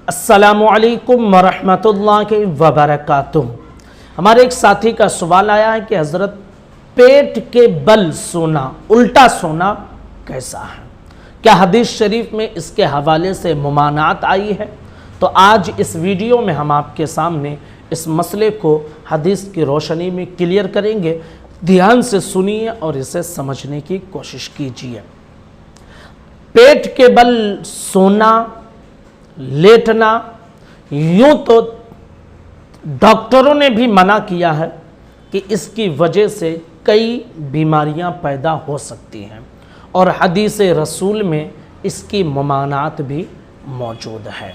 अस्सलामु अलैकुम वरहमतुल्लाहि वबरकातुह। हमारे एक साथी का सवाल आया है कि हज़रत पेट के बल सोना, उल्टा सोना कैसा है, क्या हदीस शरीफ में इसके हवाले से मुमानात आई है? तो आज इस वीडियो में हम आपके सामने इस मसले को हदीस की रोशनी में क्लियर करेंगे। ध्यान से सुनिए और इसे समझने की कोशिश कीजिए। पेट के बल सोना, लेटना, यूं तो डॉक्टरों ने भी मना किया है कि इसकी वजह से कई बीमारियां पैदा हो सकती हैं और हदीस रसूल में इसकी ममानात भी मौजूद है।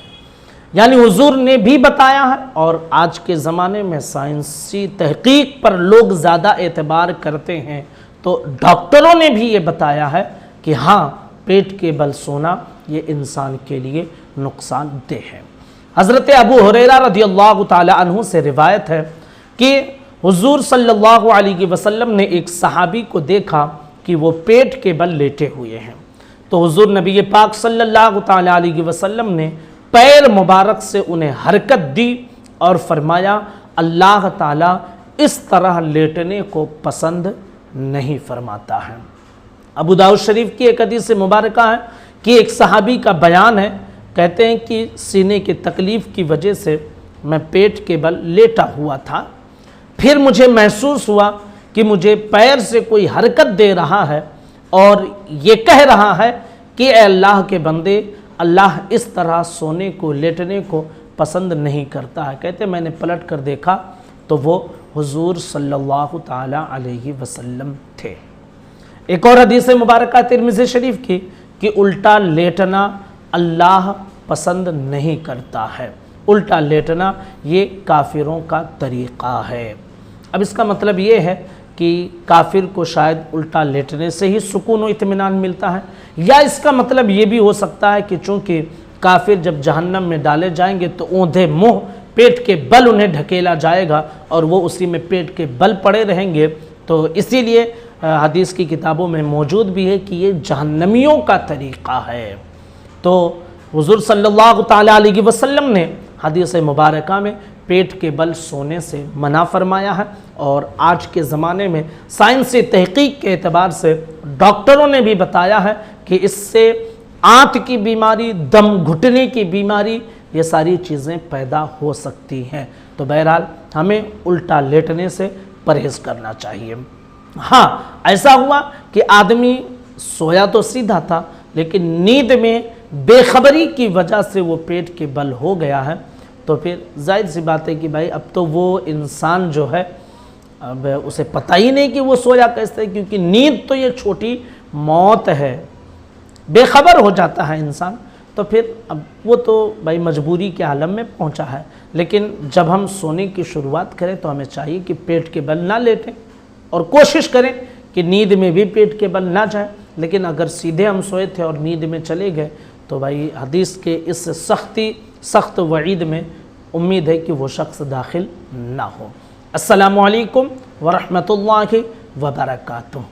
यानी हुजूर ने भी बताया है और आज के ज़माने में साइंसी तहकीक पर लोग ज़्यादा एतबार करते हैं, तो डॉक्टरों ने भी ये बताया है कि हाँ, पेट के बल सोना ये इंसान के लिए नुकसानदेह है। हज़रत अबू हुरैरा रज़ियल्लाहु ताला अन्हु से रिवायत है कि हुजूर सल्लल्लाहु अलैहि वसल्लम ने एक सहाबी को देखा कि वो पेट के बल लेटे हुए हैं। तो हुजूर नबी पाक सल्लल्लाहु ताला अलैहि वसल्लम ने पैर मुबारक से उन्हें हरकत दी और फरमाया, अल्लाह ताला इस तरह लेटने को पसंद नहीं फरमाता है। अबू दाऊद शरीफ की एक हदीस मुबारक है कि एक सहाबी का बयान है, कहते हैं कि सीने की तकलीफ़ की वजह से मैं पेट के बल लेटा हुआ था, फिर मुझे महसूस हुआ कि मुझे पैर से कोई हरकत दे रहा है और ये कह रहा है कि ए अल्लाह के बंदे, अल्लाह इस तरह सोने को, लेटने को पसंद नहीं करता है। कहते मैंने पलट कर देखा तो वो हुजूर सल्लल्लाहु ताला अलैहि वसल्लम थे। एक और हदीस मुबारक तिरमिज़ी शरीफ की कि उल्टा लेटना अल्लाह पसंद नहीं करता है। उल्टा लेटना ये काफिरों का तरीक़ा है। अब इसका मतलब ये है कि काफिर को शायद उल्टा लेटने से ही सुकून व इत्मीनान मिलता है, या इसका मतलब ये भी हो सकता है कि चूँकि काफिर जब जहन्नम में डाले जाएंगे तो औंधे मुँह पेट के बल उन्हें ढकेला जाएगा और वो उसी में पेट के बल पड़े रहेंगे। तो इसीलिए हदीस की किताबों में मौजूद भी है कि ये जहन्नमियों का तरीक़ा है। तो हुज़ूर सल्लल्लाहु ताला अलैहि वसल्लम ने हदीस मुबारका में पेट के बल सोने से मना फरमाया है और आज के ज़माने में साइंसी तहकीक के एतबार से डॉक्टरों ने भी बताया है कि इससे आंत की बीमारी, दम घुटने की बीमारी, ये सारी चीज़ें पैदा हो सकती हैं। तो बहरहाल हमें उल्टा लेटने से परहेज़ करना चाहिए। हाँ, ऐसा हुआ कि आदमी सोया तो सीधा था, लेकिन नींद में बेखबरी की वजह से वो पेट के बल हो गया है, तो फिर जाहिर सी बात है कि भाई अब तो वो इंसान जो है, अब उसे पता ही नहीं कि वो सोया कैसे, क्योंकि नींद तो ये छोटी मौत है, बेखबर हो जाता है इंसान। तो फिर अब वो तो भाई मजबूरी के आलम में पहुंचा है। लेकिन जब हम सोने की शुरुआत करें तो हमें चाहिए कि पेट के बल ना लेटें और कोशिश करें कि नींद में भी पेट के बल ना जाए। लेकिन अगर सीधे हम सोए थे और नींद में चले गए तो भाई हदीस के इस सख्त वईद में उम्मीद है कि वो शख्स दाखिल ना हो। अस्सलामु अलैकुम वरहमतुल्लाहि वबरकातुहू।